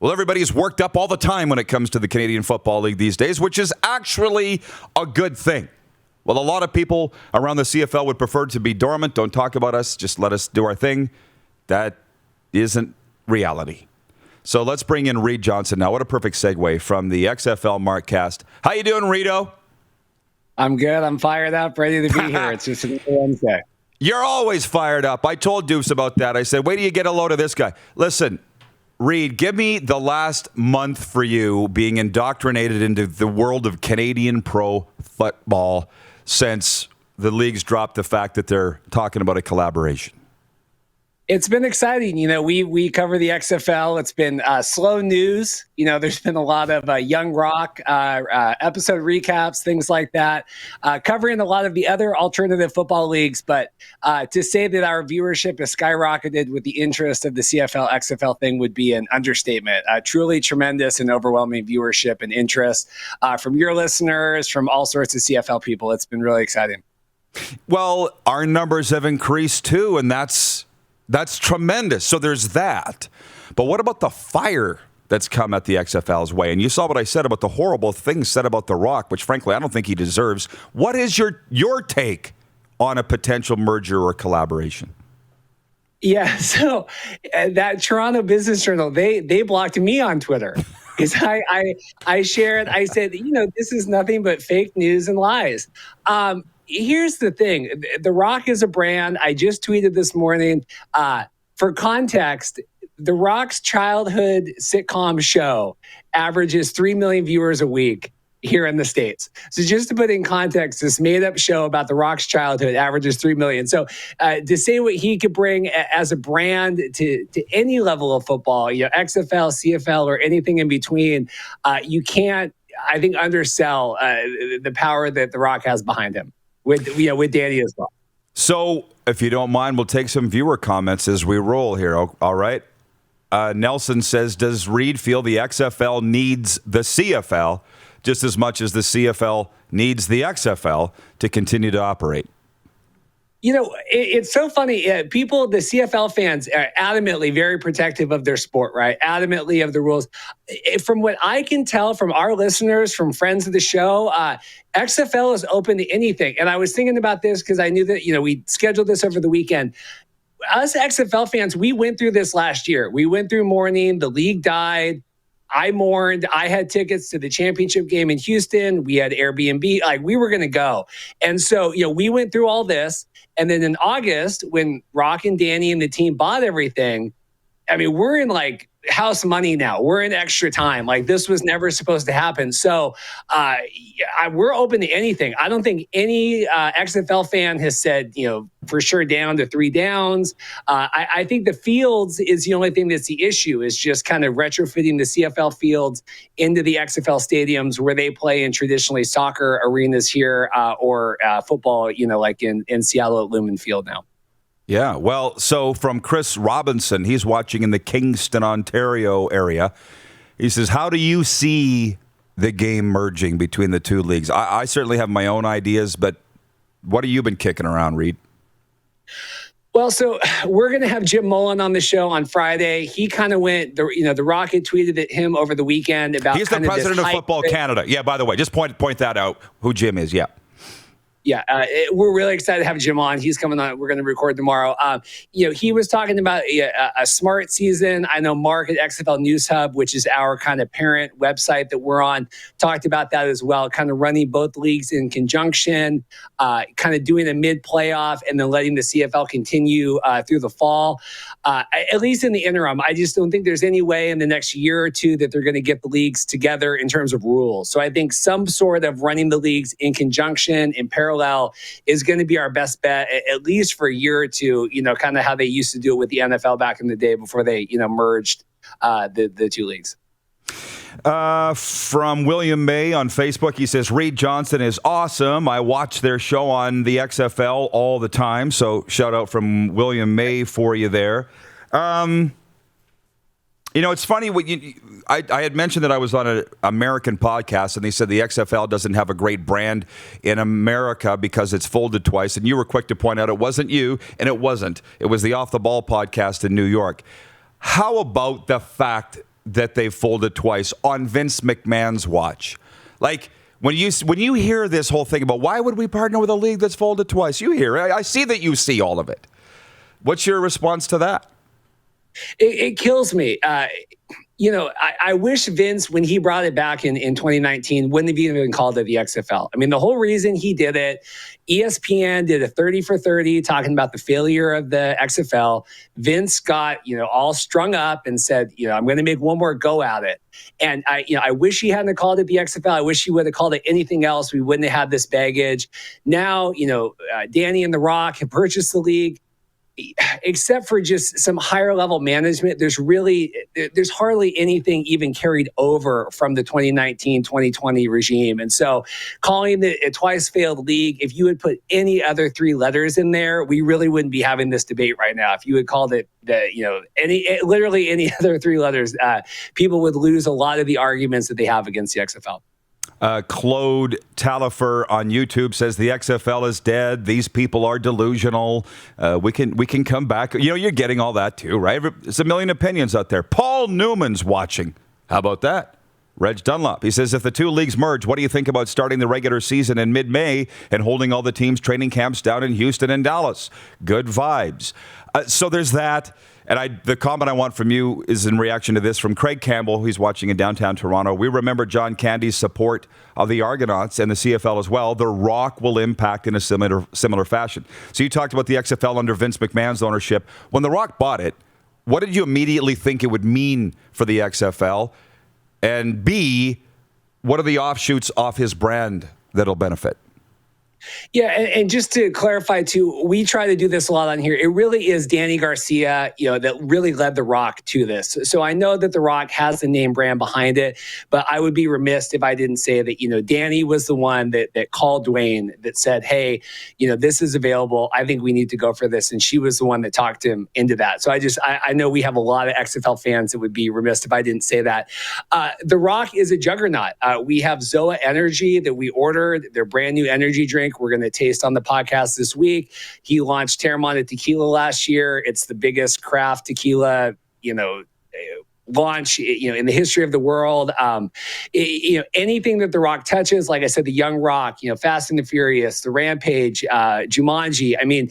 Well, everybody's worked up all the time when it comes to the Canadian Football League these days, which is actually a good thing. Well, a lot of people around the CFL would prefer to be dormant. Don't talk about us. Just let us do our thing. That isn't reality. So let's bring in Reid Johnson now. What a perfect segue from the XFL MarkCast. How you doing, Rito? I'm good. I'm fired up, ready to be here. It's just a Wednesday. You're always fired up. I told Deuce about that. I said, wait till you get a load of this guy. Listen, Reid, give me the last month for you being indoctrinated into the world of Canadian pro football since the leagues dropped the fact that they're talking about a collaboration. It's been exciting. We cover the XFL. It's been slow news. There's been a lot of Young Rock episode recaps, things like that, covering a lot of the other alternative football leagues. But to say that our viewership has skyrocketed with the interest of the CFL, XFL thing would be an understatement. Truly tremendous and overwhelming viewership and interest from your listeners, from all sorts of CFL people. It's been really exciting. Well, our numbers have increased too, and that's tremendous. So there's that. But what about the fire that's come at the XFL's way? And you saw what I said about the horrible things said about The Rock, which frankly I don't think he deserves. What is your take on a potential merger or collaboration? Yeah, so that Toronto Business Journal, they blocked me on Twitter because I shared, I said, this is nothing but fake news and lies. Here's the thing. The Rock is a brand. I just tweeted this morning. For context, The Rock's childhood sitcom show averages 3 million viewers a week here in the States. So just to put in context, this made-up show about The Rock's childhood averages 3 million. So to say what he could bring as a brand to any level of football, XFL, CFL, or anything in between, you can't, I think, undersell the power that The Rock has behind him. With Dany as well. So, if you don't mind, we'll take some viewer comments as we roll here. All right. Nelson says, does Reid feel the XFL needs the CFL just as much as the CFL needs the XFL to continue to operate? It's so funny. People, the CFL fans, are adamantly very protective of their sport, right? Adamantly of the rules. From what I can tell from our listeners, from friends of the show, XFL is open to anything. And I was thinking about this because I knew that, we scheduled this over the weekend. Us XFL fans, we went through this last year. We went through mourning. The league died. I mourned. I had tickets to the championship game in Houston. We had Airbnb. We were going to go. And so, we went through all this. And then in August, when Rock and Dany and the team bought everything, we're in house money now. We're in extra time. This was never supposed to happen. So we're open to anything. I don't think any XFL fan has said, for sure down to 3 downs. I think the fields is the only thing that's the issue, is just kind of retrofitting the CFL fields into the XFL stadiums where they play in traditionally soccer arenas here or football, in Seattle at Lumen Field now. Yeah, well, so from Chris Robinson, he's watching in the Kingston, Ontario area. He says, how do you see the game merging between the two leagues? I certainly have my own ideas, but what have you been kicking around, Reid? Well, so we're going to have Jim Mullen on the show on Friday. He kind of went, the Rocket tweeted at him over the weekend about he's the president of Football Canada. Yeah, by the way, just point that out, who Jim is, yeah. Yeah, we're really excited to have Jim on. He's coming on. We're going to record tomorrow. He was talking about a smart season. I know Mark at XFL News Hub, which is our kind of parent website that we're on, talked about that as well, kind of running both leagues in conjunction, kind of doing a mid-playoff and then letting the CFL continue through the fall. At least in the interim, I just don't think there's any way in the next year or two that they're going to get the leagues together in terms of rules. So I think some sort of running the leagues in conjunction, in parallel, is going to be our best bet, at least for a year or two, kind of how they used to do it with the NFL back in the day before they, merged the two leagues. From William May on Facebook, he says, Reid Johnson is awesome. I watch their show on the XFL all the time. So shout out from William May for you there. It's funny. I had mentioned that I was on an American podcast, and they said the XFL doesn't have a great brand in America because it's folded twice. And you were quick to point out it wasn't you, and it wasn't. It was the Off the Ball podcast in New York. How about the fact that they folded twice on Vince McMahon's watch. Like, when you hear this whole thing about why would we partner with a league that's folded twice, you hear it. I see that you see all of it. What's your response to that? It kills me. I wish Vince, when he brought it back in 2019, wouldn't have even called it the XFL. I mean, the whole reason he did it, ESPN did a 30 for 30 talking about the failure of the XFL. Vince got, all strung up and said, I'm going to make one more go at it. And I wish he hadn't called it the XFL. I wish he would have called it anything else. We wouldn't have had this baggage. Now, Dany and The Rock have purchased the league. Except for just some higher level management, there's hardly anything even carried over from the 2019-2020 regime. And so calling it a twice failed league, if you had put any other three letters in there, we really wouldn't be having this debate right now. If you had called it literally any other three letters, people would lose a lot of the arguments that they have against the XFL. Claude Talifer on YouTube says the XFL is dead. These people are delusional. We can come back. You're getting all that too, right? There's a million opinions out there. Paul Newman's watching. How about that? Reg Dunlop. He says, if the two leagues merge, what do you think about starting the regular season in mid-May and holding all the teams' training camps down in Houston and Dallas? Good vibes. So there's that. And the comment I want from you is in reaction to this from Craig Campbell, who's watching in downtown Toronto. We remember John Candy's support of the Argonauts and the CFL as well. The Rock will impact in a similar fashion. So you talked about the XFL under Vince McMahon's ownership. When The Rock bought it, what did you immediately think it would mean for the XFL? And B, what are the offshoots off his brand that'll benefit? Yeah, and just to clarify too, we try to do this a lot on here. It really is Dany Garcia, that really led The Rock to this. So I know that The Rock has the name brand behind it, but I would be remiss if I didn't say that, Dany was the one that called Dwayne, that said, hey, this is available. I think we need to go for this. And she was the one that talked him into that. So I know we have a lot of XFL fans that would be remiss if I didn't say that. The Rock is a juggernaut. We have Zoa Energy that we ordered, their brand new energy drink. We're going to taste on the podcast this week. He launched Terramana Tequila last year. It's the biggest craft tequila, launch, in the history of the world. Anything that The Rock touches, like I said, the Young Rock, Fast and the Furious, the Rampage, Jumanji. I mean,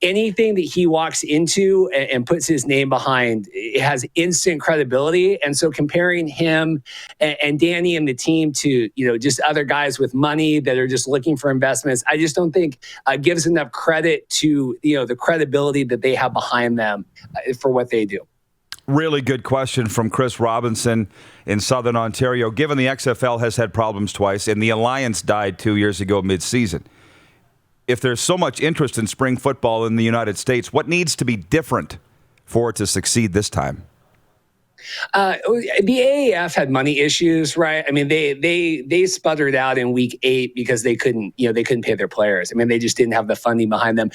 anything that he walks into and puts his name behind, it has instant credibility. And so comparing him and Dany and the team to, just other guys with money that are just looking for investments, I just don't think gives enough credit to, the credibility that they have behind them for what they do. Really good question from Chris Robinson in Southern Ontario. Given the XFL has had problems twice and the Alliance died 2 years ago mid-season, if there's so much interest in spring football in the United States, what needs to be different for it to succeed this time? The AAF had money issues, right? I mean, they sputtered out in week 8 because they couldn't pay their players. I mean, they just didn't have the funding behind them.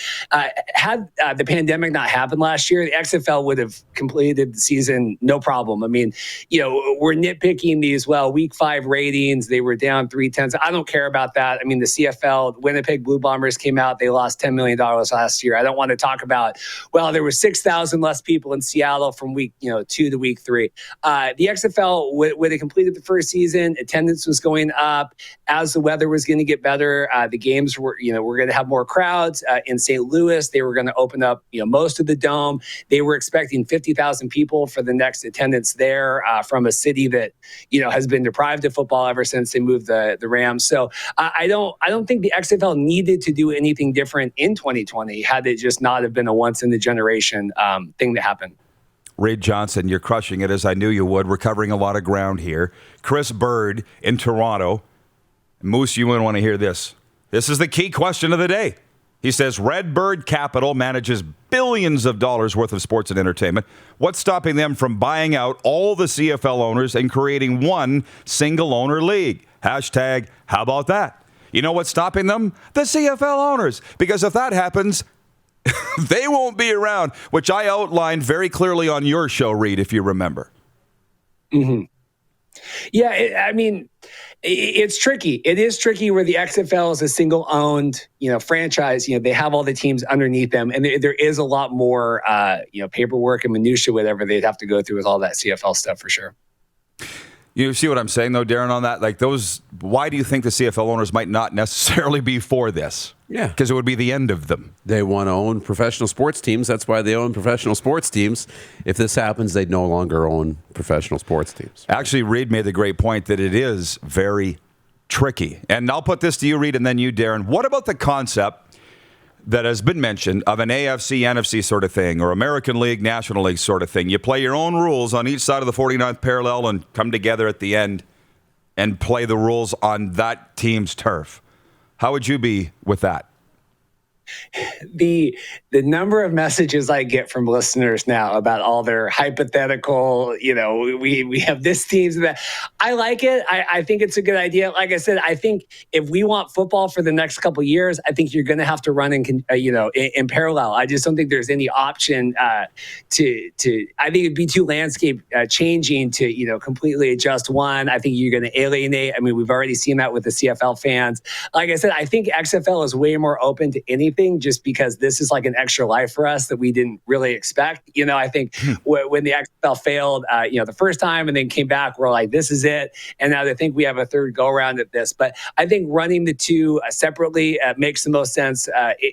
Had the pandemic not happened last year, the XFL would have completed the season no problem. I mean, we're nitpicking these. Well, week 5 ratings, they were down 0.3. I don't care about that. I mean, the CFL, Winnipeg Blue Bombers came out, they lost $10 million last year. I don't want to talk about, well, there were 6,000 less people in Seattle from week 2 to week 3. The XFL would have completed the first season. Attendance was going up as the weather was going to get better. The games were going to have more crowds in St. Louis. They were going to open up, most of the dome. They were expecting 50,000 people for the next attendance there from a city that, has been deprived of football ever since they moved the Rams. So I don't think the XFL needed to do anything different in 2020 had it just not have been a once in a generation thing that happened. Reid Johnson, you're crushing it, as I knew you would. We're covering a lot of ground here. Chris Bird in Toronto. Moose, you wouldn't want to hear this. This is the key question of the day. He says, Redbird Capital manages billions of dollars worth of sports and entertainment. What's stopping them from buying out all the CFL owners and creating one single-owner league? Hashtag, how about that? You know what's stopping them? The CFL owners. Because if that happens, they won't be around, which I outlined very clearly on your show, Reid, if you remember. Mm-hmm. Yeah, it's tricky. It is tricky where the XFL is a single-owned, franchise. They have all the teams underneath them, and there is a lot more, paperwork and minutia, whatever they'd have to go through with all that CFL stuff for sure. You see what I'm saying, though, Darren, on that? Like those, why do you think the CFL owners might not necessarily be for this? Yeah. Because it would be the end of them. They want to own professional sports teams. That's why they own professional sports teams. If this happens, they'd no longer own professional sports teams. Actually, Reid made the great point that it is very tricky. And I'll put this to you, Reid, and then you, Darren. What about the concept that has been mentioned of an AFC, NFC sort of thing, or American League, National League sort of thing? You play your own rules on each side of the 49th parallel and come together at the end and play the rules on that team's turf. How would you be with that? The number of messages I get from listeners now about all their hypothetical, we have this team, that I like it. I think it's a good idea. Like I said, I think if we want football for the next couple of years, I think you're going to have to run in parallel. I just don't think there's any option to. I think it'd be too landscape changing to completely adjust one. I think you're going to alienate. I mean, we've already seen that with the CFL fans. Like I said, I think XFL is way more open to anything, just because this is like an extra life for us that we didn't really expect. I think when the XFL failed, the first time and then came back, we're like, this is it. And now they think we have a third go around at this. But I think running the two separately makes the most sense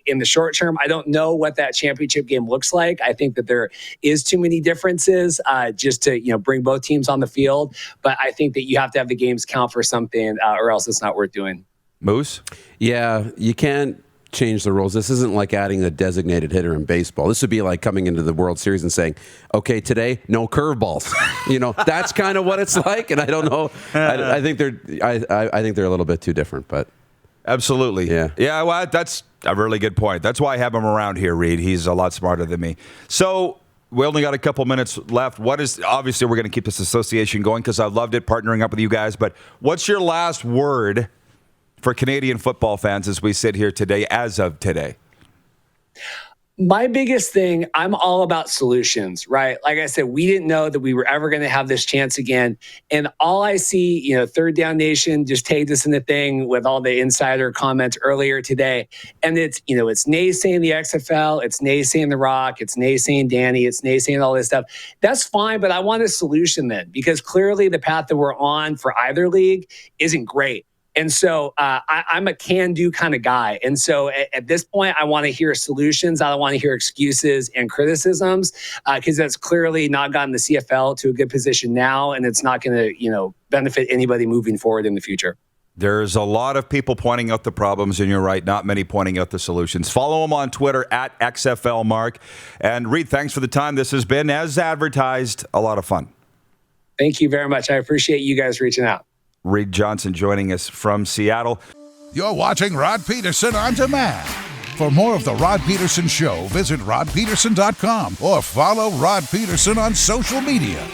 in the short term. I don't know what that championship game looks like. I think that there is too many differences just to bring both teams on the field. But I think that you have to have the games count for something, or else it's not worth doing. Moose? Yeah, you can't change the rules. This isn't like adding a designated hitter in baseball. This would be like coming into the World Series and saying, okay, today, no curveballs. That's kind of what it's like. And I don't know. I think they're a little bit too different, but. Absolutely. Yeah, well, that's a really good point. That's why I have him around here, Reid. He's a lot smarter than me. So we only got a couple minutes left. Obviously, we're going to keep this association going because I loved it partnering up with you guys. But what's your last word for Canadian football fans as we sit here today, as of today? My biggest thing, I'm all about solutions, right? Like I said, we didn't know that we were ever going to have this chance again. And all I see, Third Down Nation just tagged us in the thing with all the insider comments earlier today. And it's naysaying the XFL, it's naysaying the Rock, it's naysaying Dany, it's naysaying all this stuff. That's fine, but I want a solution then, because clearly the path that we're on for either league isn't great. And so I'm a can-do kind of guy. And so at this point, I want to hear solutions. I don't want to hear excuses and criticisms because that's clearly not gotten the CFL to a good position now, and it's not going to benefit anybody moving forward in the future. There's a lot of people pointing out the problems, and you're right, not many pointing out the solutions. Follow him on Twitter at XFLMark. And Reid, thanks for the time. This has been, as advertised, a lot of fun. Thank you very much. I appreciate you guys reaching out. Reid Johnson joining us from Seattle. You're watching Rod Pedersen On Demand. For more of The Rod Pedersen Show, visit rodpedersen.com or follow Rod Pedersen on social media.